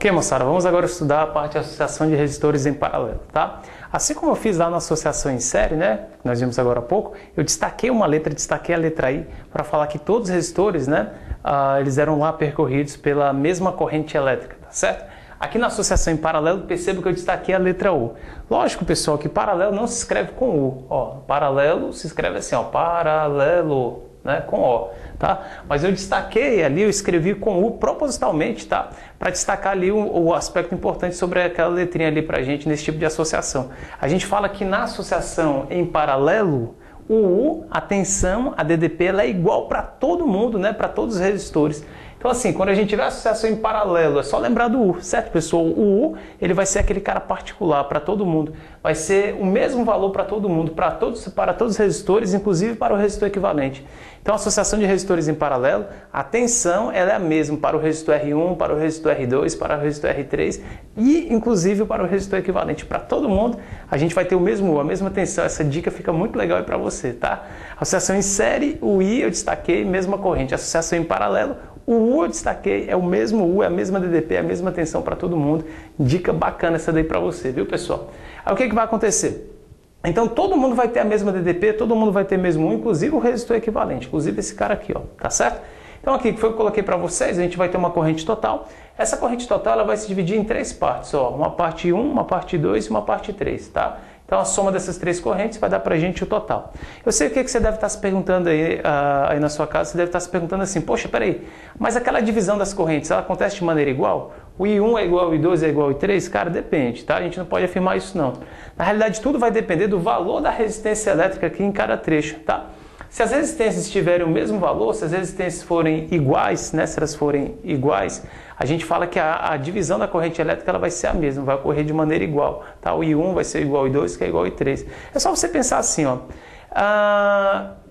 Ok, moçada, vamos agora estudar a parte de associação de resistores em paralelo, tá? Assim como eu fiz lá na associação em série, né, que nós vimos agora há pouco, eu destaquei uma letra, destaquei a letra I, para falar que todos os resistores, né, eles eram lá percorridos pela mesma corrente elétrica, tá certo? Aqui na associação em paralelo, perceba que eu destaquei a letra U. Lógico, pessoal, que paralelo não se escreve com U, ó, paralelo se escreve assim, ó, paralelo, né, com O, tá? Mas eu destaquei ali, eu escrevi com U propositalmente, tá? Para destacar ali o aspecto importante sobre aquela letrinha ali pra gente nesse tipo de associação. A gente fala que na associação em paralelo, o U, a tensão, a DDP, ela é igual para todo mundo, né? Para todos os resistores. Então assim, quando a gente tiver associação em paralelo, é só lembrar do U, certo, pessoal? O U, ele vai ser aquele cara particular para todo mundo. Vai ser o mesmo valor para todo mundo, para todos os resistores, inclusive para o resistor equivalente. Então a associação de resistores em paralelo, a tensão ela é a mesma para o resistor R1, para o resistor R2, para o resistor R3 e inclusive para o resistor equivalente. Para todo mundo, a gente vai ter o mesmo U, a mesma tensão. Essa dica fica muito legal aí para você, tá? Associação em série, o I eu destaquei, mesma corrente. Associação em paralelo, o U eu destaquei, é o mesmo U, é a mesma DDP, é a mesma tensão para todo mundo. Dica bacana essa daí para você, viu, pessoal? Aí o que vai acontecer? Então todo mundo vai ter a mesma DDP, todo mundo vai ter o mesmo U, inclusive o resistor equivalente, inclusive esse cara aqui, ó, tá certo? Então aqui, que foi o que eu coloquei para vocês, a gente vai ter uma corrente total. Essa corrente total ela vai se dividir em três partes, ó, uma parte 1, uma parte 2 e uma parte 3, tá? Então a soma dessas três correntes vai dar pra gente o total. Eu sei o que você deve estar se perguntando aí na sua casa, você deve estar se perguntando assim, poxa, peraí, mas aquela divisão das correntes, ela acontece de maneira igual? O I1 é igual ao I2 é igual ao I3? Cara, depende, tá? A gente não pode afirmar isso não. Na realidade, tudo vai depender do valor da resistência elétrica aqui em cada trecho, tá? Se as resistências tiverem o mesmo valor, se as resistências forem iguais, né, se elas forem iguais, a gente fala que a divisão da corrente elétrica ela vai ser a mesma, vai ocorrer de maneira igual. Tá? O I1 vai ser igual ao I2, que é igual ao I3. É só você pensar assim, ó.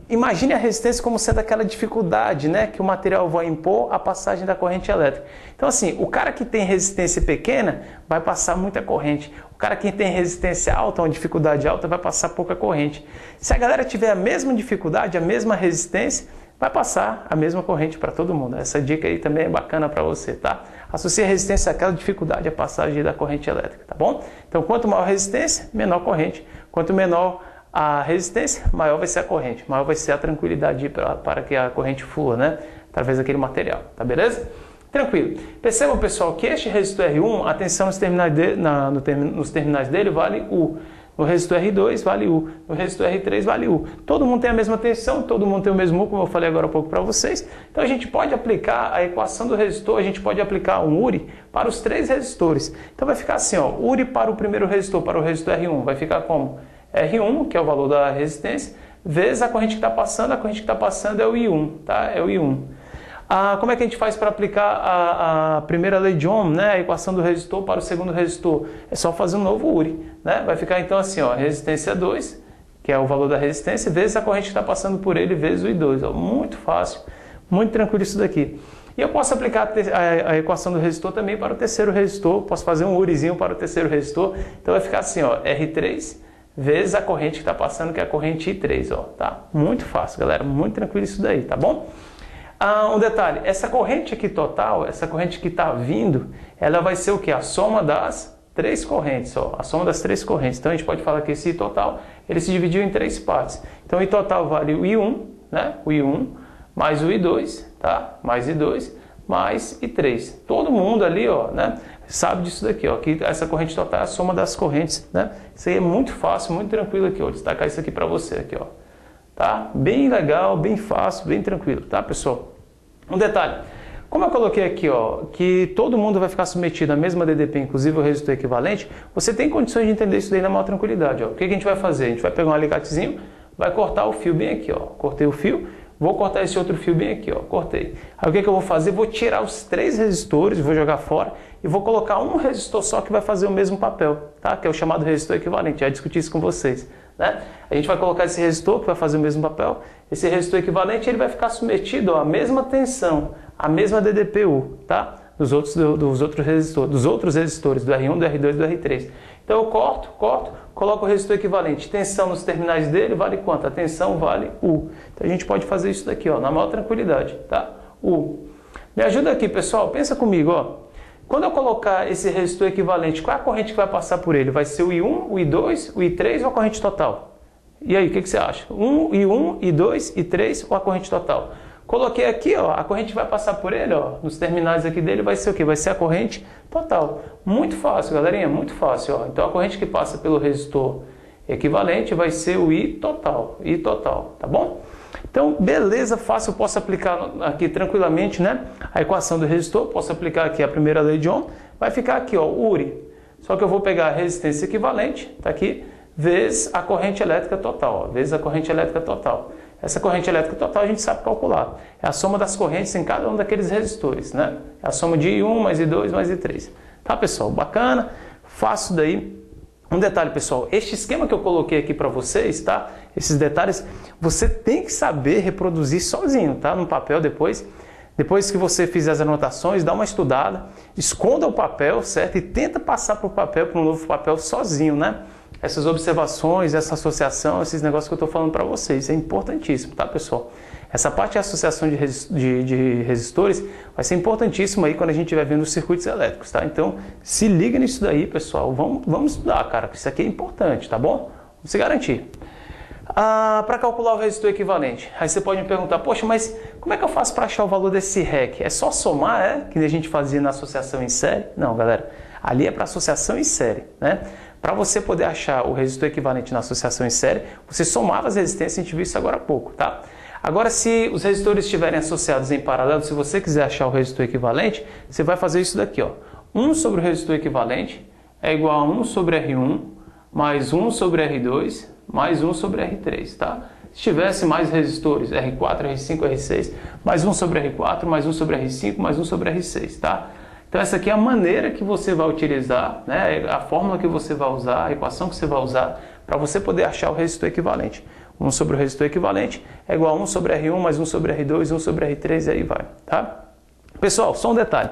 Imagine a resistência como sendo aquela dificuldade, né, que o material vai impor à passagem da corrente elétrica. Então assim, o cara que tem resistência pequena vai passar muita corrente. O cara que tem resistência alta, uma dificuldade alta, vai passar pouca corrente. Se a galera tiver a mesma dificuldade, a mesma resistência, vai passar a mesma corrente para todo mundo. Essa dica aí também é bacana para você, tá? Associa a resistência àquela dificuldade, a passagem da corrente elétrica, tá bom? Então, quanto maior a resistência, menor corrente. Quanto menor a resistência, maior vai ser a corrente, maior vai ser a tranquilidade para que a corrente flua, né? Através daquele material, tá beleza? Tranquilo. Percebam, pessoal, que este resistor R1, a tensão nos terminais dele vale U. No resistor R2 vale U, no resistor R3 vale U. Todo mundo tem a mesma tensão, todo mundo tem o mesmo U, como eu falei agora há pouco para vocês. Então a gente pode aplicar a equação do resistor, a gente pode aplicar um URI para os três resistores. Então vai ficar assim, ó, URI para o primeiro resistor, para o resistor R1, vai ficar como? R1, que é o valor da resistência, vezes a corrente que está passando é o I1, tá? É o I1. Como é que a gente faz para aplicar a primeira lei de Ohm, né, a equação do resistor para o segundo resistor? É só fazer um novo URI, né? Vai ficar então assim, ó, resistência 2, que é o valor da resistência, vezes a corrente que está passando por ele, vezes o I2. Ó, muito fácil, muito tranquilo isso daqui. E eu posso aplicar a equação do resistor também para o terceiro resistor, posso fazer um URIzinho para o terceiro resistor, então vai ficar assim, ó, R3 vezes a corrente que está passando, que é a corrente I3, ó, tá? Muito fácil, galera, muito tranquilo isso daí, tá bom? Um detalhe, essa corrente aqui total, essa corrente que está vindo, ela vai ser o que? A soma das três correntes, ó, a soma das três correntes. Então a gente pode falar que esse I total, ele se dividiu em três partes. Então o I total vale o I1, né? O I1 mais o I2, tá? Mais I2 mais I3. Todo mundo ali, ó, né? Sabe disso daqui, ó, que essa corrente total é a soma das correntes, né? Isso aí é muito fácil, muito tranquilo aqui, ó. Vou destacar isso aqui para você aqui, ó. Tá? Bem legal, bem fácil, bem tranquilo, tá, pessoal? Um detalhe, como eu coloquei aqui, ó, que todo mundo vai ficar submetido à mesma DDP, inclusive o resistor equivalente, você tem condições de entender isso daí na maior tranquilidade, ó. O que a gente vai fazer? A gente vai pegar um alicatezinho, vai cortar o fio bem aqui, ó. Cortei o fio, vou cortar esse outro fio bem aqui, ó. Cortei. Aí o que eu vou fazer? Vou tirar os três resistores, vou jogar fora e vou colocar um resistor só que vai fazer o mesmo papel, tá? Que é o chamado resistor equivalente. Já discuti isso com vocês, né? A gente vai colocar esse resistor que vai fazer o mesmo papel. Esse resistor equivalente ele vai ficar submetido, ó, à mesma tensão, à mesma DDPU, tá? Dos outros resistores, do R1, do R2 e do R3. Então eu corto, coloco o resistor equivalente. Tensão nos terminais dele vale quanto? A tensão vale U. Então a gente pode fazer isso daqui, ó, na maior tranquilidade, tá? U. Me ajuda aqui, pessoal. Pensa comigo, ó. Quando eu colocar esse resistor equivalente, qual é a corrente que vai passar por ele? Vai ser o I1, o I2, o I3 ou a corrente total? E aí, o que você acha? I1, I2, I3 ou a corrente total? Coloquei aqui, ó, a corrente que vai passar por ele, ó, nos terminais aqui dele vai ser o quê? Vai ser a corrente total. Muito fácil, galerinha, muito fácil. Ó. Então a corrente que passa pelo resistor equivalente vai ser o I total, tá bom? Então, beleza, fácil, eu posso aplicar aqui tranquilamente, né? A equação do resistor, posso aplicar aqui a primeira lei de Ohm, vai ficar aqui, ó, URI. Só que eu vou pegar a resistência equivalente, tá aqui, vezes a corrente elétrica total, ó, vezes a corrente elétrica total. Essa corrente elétrica total a gente sabe calcular. É a soma das correntes em cada um daqueles resistores, né? É a soma de I1 mais I2 mais I3. Tá, pessoal? Bacana, fácil daí. Um detalhe, pessoal, este esquema que eu coloquei aqui para vocês, tá? Esses detalhes, você tem que saber reproduzir sozinho, tá? No papel depois. Depois que você fizer as anotações, dá uma estudada, esconda o papel, certo? E tenta passar para o papel, para um novo papel sozinho, né? Essas observações, essa associação, esses negócios que eu estou falando para vocês, é importantíssimo, tá, pessoal? Essa parte de associação de resistores vai ser importantíssima aí quando a gente estiver vendo os circuitos elétricos, tá? Então, se liga nisso daí, pessoal. Vamos estudar, cara, que isso aqui é importante, tá bom? Vamos se garantir. Para calcular o resistor equivalente, aí você pode me perguntar, poxa, mas como é que eu faço para achar o valor desse REC? É só somar, que a gente fazia na associação em série? Não, galera, ali é para associação em série, né? Para você poder achar o resistor equivalente na associação em série, você somava as resistências, a gente viu isso agora há pouco, tá? Agora, se os resistores estiverem associados em paralelo, se você quiser achar o resistor equivalente, você vai fazer isso daqui, ó. 1 sobre o resistor equivalente é igual a 1 sobre R1 mais 1 sobre R2 mais 1 sobre R3, tá? Se tivesse mais resistores, R4, R5, R6, mais 1 sobre R4, mais 1 sobre R5, mais 1 sobre R6, tá? Então essa aqui é a maneira que você vai utilizar, né? A fórmula que você vai usar, a equação que você vai usar para você poder achar o resistor equivalente. 1 sobre o resistor equivalente é igual a 1 sobre R1 mais 1 sobre R2, 1 sobre R3 e aí vai, tá? Pessoal, só um detalhe.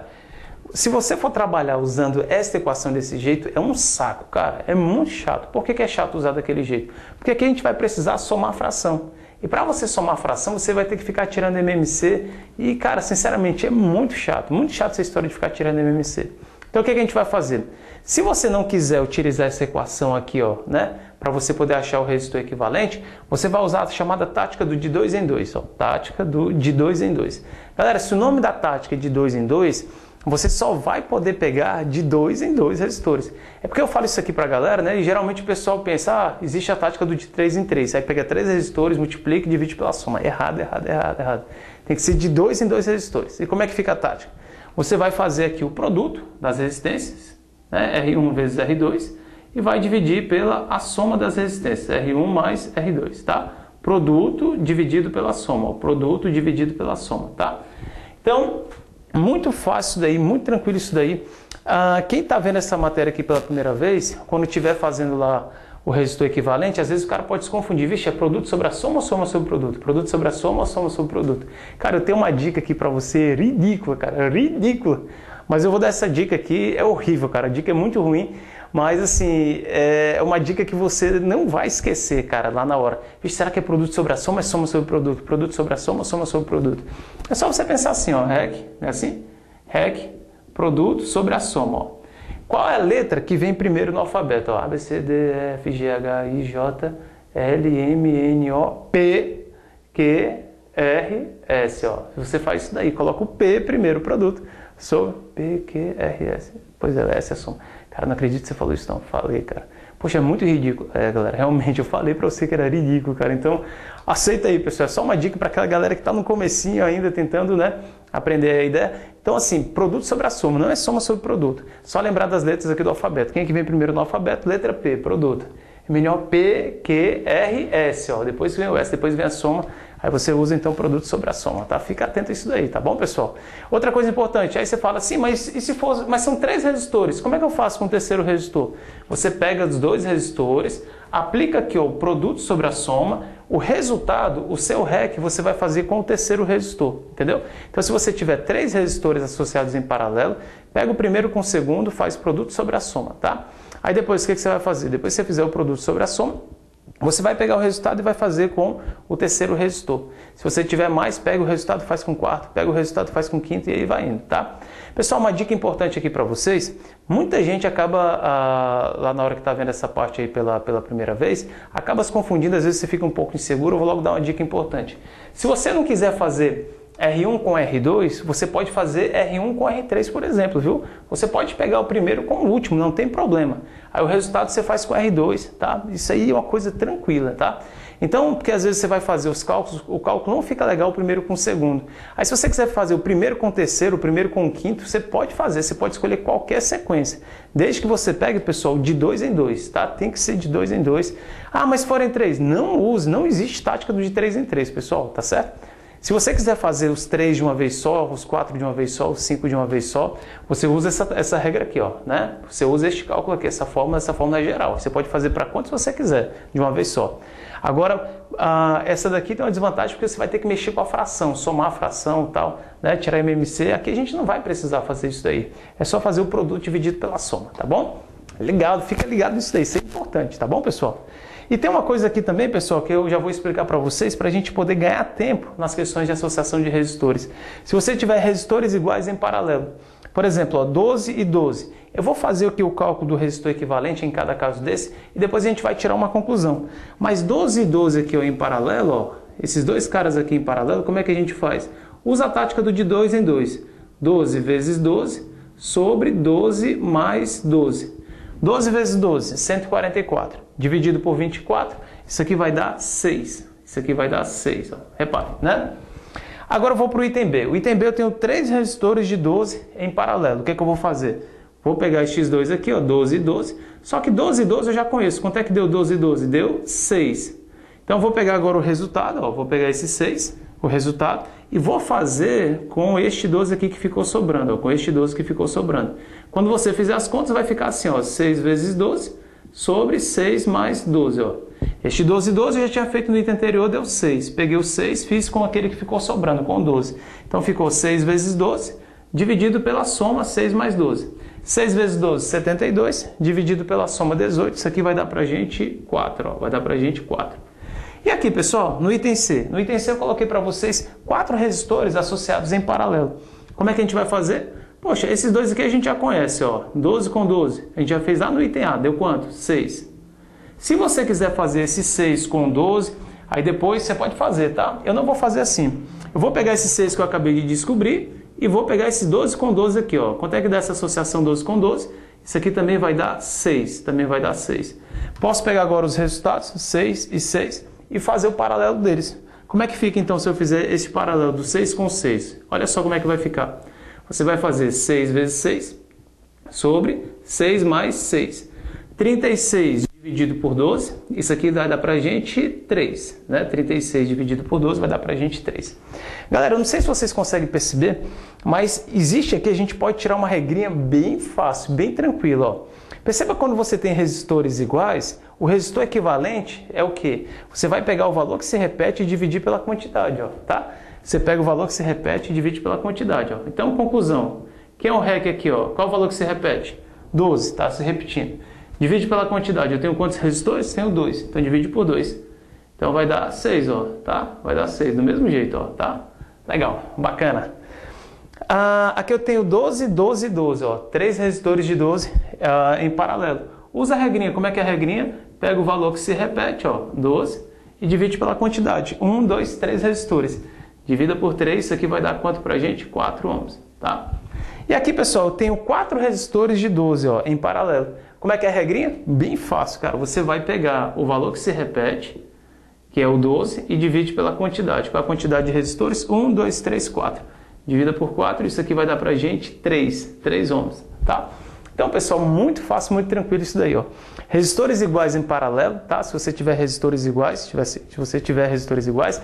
Se você for trabalhar usando esta equação desse jeito, é um saco, cara. É muito chato. Por que é chato usar daquele jeito? Porque aqui a gente vai precisar somar fração. E para você somar fração, você vai ter que ficar tirando MMC. E, cara, sinceramente, é muito chato essa história de ficar tirando MMC. Então, o que a gente vai fazer? Se você não quiser utilizar essa equação aqui, ó, né, para você poder achar o resistor equivalente, você vai usar a chamada tática do de 2 em 2, ó, tática do de 2 em 2. Galera, se o nome da tática é de 2 em 2, você só vai poder pegar de 2 em 2 resistores. É porque eu falo isso aqui para a galera, né, e geralmente o pessoal pensa, existe a tática do de 3 em 3, aí pega 3 resistores, multiplica e divide pela soma. Errado. Tem que ser de 2 em 2 resistores. E como é que fica a tática? Você vai fazer aqui o produto das resistências, né, R1 vezes R2, e vai dividir pela a soma das resistências, R1 mais R2, tá? Produto dividido pela soma, produto dividido pela soma, tá? Então, muito fácil isso daí, muito tranquilo isso daí. Quem está vendo essa matéria aqui pela primeira vez, quando estiver fazendo lá o resistor equivalente, às vezes o cara pode se confundir. Vixe, é produto sobre a soma ou soma sobre produto? Produto sobre a soma ou soma sobre produto? Cara, eu tenho uma dica aqui para você, ridícula, cara, ridícula. Mas eu vou dar essa dica aqui, é horrível, cara, a dica é muito ruim. Mas assim, é uma dica que você não vai esquecer, cara, lá na hora. Vixe, será que é produto sobre a soma ou é soma sobre produto? Produto sobre a soma ou soma sobre produto? É só você pensar assim, ó, REC, é assim? REC, produto sobre a soma, ó. Qual é a letra que vem primeiro no alfabeto? Ó, A, B, C, D, E, F, G, H, I, J, L, M, N, O, P, Q, R, S, ó. Se você faz isso daí, coloca o P primeiro, produto, sobre P, Q, R, S. Pois é, essa é a soma. Cara, não acredito que você falou isso não. Falei, cara. Poxa, é muito ridículo. É, galera, realmente eu falei pra você que era ridículo, cara. Então, aceita aí, pessoal. É só uma dica para aquela galera que tá no comecinho ainda, tentando, né, aprender a ideia. Então, assim, produto sobre a soma. Não é soma sobre produto. Só lembrar das letras aqui do alfabeto. Quem é que vem primeiro no alfabeto? Letra P, produto. Menor P, Q, R, S, ó. Depois vem o S, depois vem a soma. Aí você usa então o produto sobre a soma, tá? Fica atento a isso daí, tá bom, pessoal? Outra coisa importante, aí você fala assim, mas e se for, mas são 3 resistores, como é que eu faço com o terceiro resistor? Você pega os 2 resistores, aplica aqui ó, o produto sobre a soma, o resultado, o seu REC, você vai fazer com o terceiro resistor, entendeu? Então se você tiver 3 resistores associados em paralelo, pega o primeiro com o segundo, faz produto sobre a soma, tá? Aí depois o que você vai fazer? Depois que você fizer o produto sobre a soma, Você vai pegar o resultado e vai fazer com o terceiro resistor. Se você tiver mais, pega o resultado, faz com o quarto, pega o resultado, faz com o quinto e aí vai indo, tá? Pessoal, uma dica importante aqui para vocês, muita gente acaba, lá na hora que está vendo essa parte aí pela primeira vez, acaba se confundindo, às vezes você fica um pouco inseguro, eu vou logo dar uma dica importante. Se você não quiser fazer R1 com R2, você pode fazer R1 com R3, por exemplo, viu? Você pode pegar o primeiro com o último, não tem problema. Aí o resultado você faz com R2, tá? Isso aí é uma coisa tranquila, tá? Então, porque às vezes você vai fazer os cálculos, o cálculo não fica legal o primeiro com o segundo. Aí se você quiser fazer o primeiro com o terceiro, o primeiro com o quinto, você pode fazer, você pode escolher qualquer sequência. Desde que você pegue, pessoal, de 2 em 2, tá? Tem que ser de 2 em 2. Ah, mas se for em 3, não use, não existe tática do de 3 em 3, pessoal, tá certo? Se você quiser fazer os 3 de uma vez só, os 4 de uma vez só, os 5 de uma vez só, você usa essa regra aqui, ó, né? Você usa este cálculo aqui, essa fórmula é geral. Você pode fazer para quantos você quiser, de uma vez só. Agora, essa daqui tem uma desvantagem porque você vai ter que mexer com a fração, somar a fração e tal, né? Tirar MMC. Aqui a gente não vai precisar fazer isso daí. É só fazer o produto dividido pela soma, tá bom? Ligado, fica ligado nisso daí, isso é importante, tá bom, pessoal? E tem uma coisa aqui também, pessoal, que eu já vou explicar para vocês, para a gente poder ganhar tempo nas questões de associação de resistores. Se você tiver resistores iguais em paralelo, por exemplo, ó, 12 e 12, eu vou fazer aqui o cálculo do resistor equivalente em cada caso desse e depois a gente vai tirar uma conclusão. Mas 12 e 12 aqui ó, em paralelo, ó, esses dois caras aqui em paralelo, como é que a gente faz? Usa a tática do de 2 em 2. 12 vezes 12 sobre 12 mais 12. 12 vezes 12, 144, dividido por 24, isso aqui vai dar 6. Isso aqui vai dar 6, ó. Repare, né? Agora eu vou para o item B. O item B eu tenho 3 resistores de 12 em paralelo. O que é que eu vou fazer? Vou pegar esses dois aqui, ó, 12 e 12. Só que 12 e 12 eu já conheço. Quanto é que deu 12 e 12? Deu 6. Então eu vou pegar agora o resultado, ó, vou pegar esse 6, o resultado, e vou fazer com este 12 aqui que ficou sobrando, ó, com este 12 que ficou sobrando. Quando você fizer as contas, vai ficar assim, ó, 6 vezes 12 sobre 6 mais 12. Ó. Este 12 e 12 eu já tinha feito no item anterior, deu 6. Peguei o 6, fiz com aquele que ficou sobrando, com 12. Então ficou 6 vezes 12, dividido pela soma 6 mais 12. 6 vezes 12, 72, dividido pela soma 18. Isso aqui vai dar pra gente 4, ó, vai dar pra gente 4. E aqui, pessoal, no item C. No item C eu coloquei para vocês 4 resistores associados em paralelo. Como é que a gente vai fazer? Poxa, esses dois aqui a gente já conhece, ó, 12 com 12. A gente já fez lá no item A, deu quanto? 6. Se você quiser fazer esse 6 com 12, aí depois você pode fazer, tá? Eu não vou fazer assim. Eu vou pegar esse 6 que eu acabei de descobrir e vou pegar esse 12 com 12 aqui, ó. Quanto é que dá essa associação 12 com 12? Isso aqui também vai dar 6, também vai dar 6. Posso pegar agora os resultados, 6 e 6, e fazer o paralelo deles. Como é que fica então se eu fizer esse paralelo do 6 com 6? Olha só como é que vai ficar. Você vai fazer 6 vezes 6 sobre 6 mais 6. 36 dividido por 12, isso aqui vai dar pra gente 3. Né? 36 dividido por 12 vai dar pra gente 3. Galera, eu não sei se vocês conseguem perceber, mas existe aqui, a gente pode tirar uma regrinha bem fácil, bem tranquila. Ó. Perceba quando você tem resistores iguais, o resistor equivalente é o quê? Você vai pegar o valor que se repete e dividir pela quantidade, ó, tá? Você pega o valor que se repete e divide pela quantidade, ó. Então, conclusão. Quem é o REC aqui, ó? Qual o valor que se repete? 12, tá? Se repetindo. Divide pela quantidade. Eu tenho quantos resistores? Tenho 2. Então, divide por 2. Então, vai dar 6, ó, tá? Vai dar 6, do mesmo jeito, ó, tá? Legal, bacana. Aqui eu tenho 12, 12 e 12, ó. 3 resistores de 12 em paralelo. Usa a regrinha. Como é que é a regrinha? Pega o valor que se repete, ó, 12, e divide pela quantidade. 1, 2, 3 resistores. Divida por 3, isso aqui vai dar quanto pra gente? 4 ohms, tá? E aqui, pessoal, eu tenho 4 resistores de 12, ó, em paralelo. Como é que é a regrinha? Bem fácil, cara. Você vai pegar o valor que se repete, que é o 12, e divide pela quantidade. Qual é a quantidade de resistores? 1, 2, 3, 4. Divida por 4, isso aqui vai dar pra gente 3 ohms, tá? Então, pessoal, muito fácil, muito tranquilo isso daí, ó. Resistores iguais em paralelo, tá? Se você tiver resistores iguais, se você tiver resistores iguais,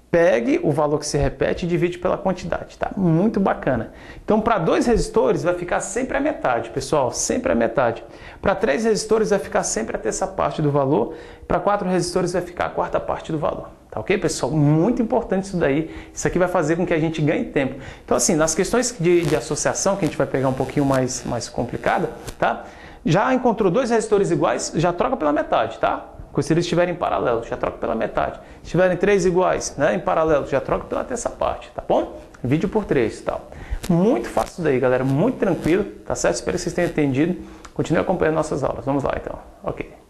pegue o valor que se repete e divide pela quantidade, tá? Muito bacana. Então, para 2 resistores vai ficar sempre a metade, pessoal, sempre a metade. Para 3 resistores vai ficar sempre a terça parte do valor. Para 4 resistores vai ficar a quarta parte do valor. Tá ok, pessoal? Muito importante isso daí. Isso aqui vai fazer com que a gente ganhe tempo. Então, assim, nas questões de associação, que a gente vai pegar um pouquinho mais complicada, tá? Já encontrou 2 resistores iguais, já troca pela metade, tá? Se eles estiverem em paralelo, já troca pela metade. Se estiverem 3 iguais, né, em paralelo, já troca pela terça parte, tá bom? Vídeo por 3 e tal. Muito fácil isso daí, galera. Muito tranquilo, tá certo? Espero que vocês tenham entendido. Continue acompanhando nossas aulas. Vamos lá, então. Ok.